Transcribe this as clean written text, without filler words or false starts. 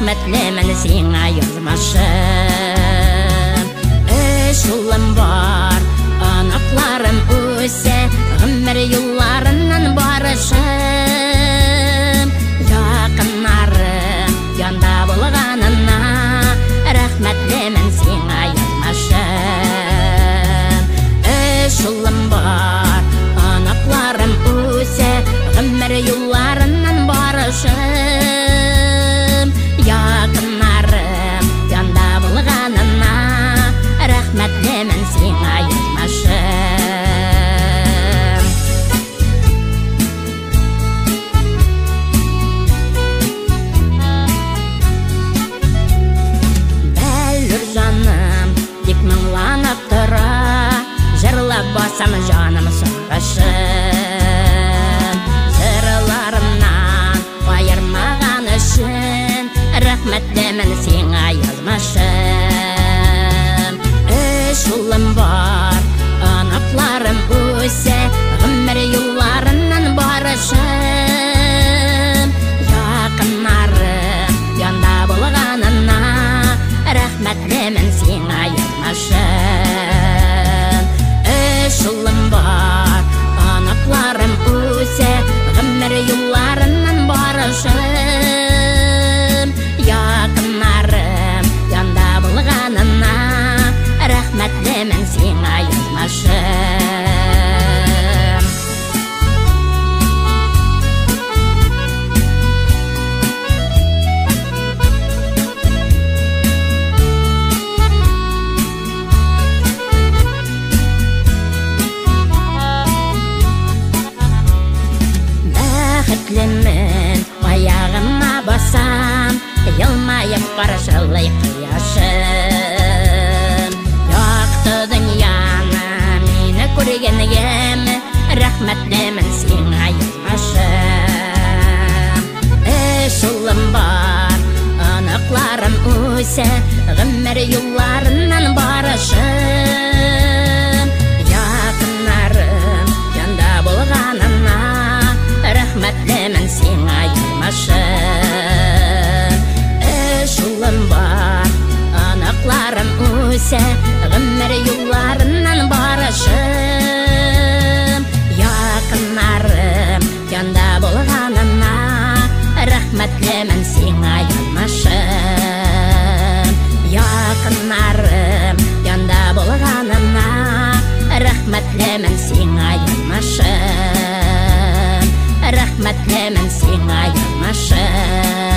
рәхмәтлемен сиңа язмашым. Өч улым бар, анакларым үсә, гомер юлларыннан барышым. Якыннарым янда булганына, рәхмәтлемен сиңа язмашым. Өч улым бар, анакларым үсә, гомер юлларыннан барышым. Якыннарым янда булганына, рәхмәтлемен сиңа язмашым. Бәллүр җаным тик моңланып тора, җырлап басам җаным сагышын. Җырларымнан аермаган өчен, рәхмәтлемен сиңа язмашым. Өч улым бар, анакларым үсә, гомер юлларыннан барышым. Якыннарым янда булганына, рәхмәтлемен сиңа язмашым. Өч улым бар, анакларым үсә, гомер юлларыннан барышым. Якыннарым янда булганына, рәхмәтлемен сиңа язмашым. Бәхетлемен аягыма басам, елмаеп каршылый кояшым. Якты дөньяны мине күргәнгәм, рәхмәтлемен сиңа язмашым. Өч улым бар, анакларым үсә, гомер юлларыннан барышым. Якыннарым янда булганына, рәхмәтлемен сиңа язмашым. Өч улым бар, анакларым үсә, гомер юлларыннан барышым. Якыннарым янда булганына, рәхмәтлемен сиңа язмашым. Якыннарым янда булганына, рәхмәтлемен сиңа язмашым. Рәхмәтлемен сиңа язмашым.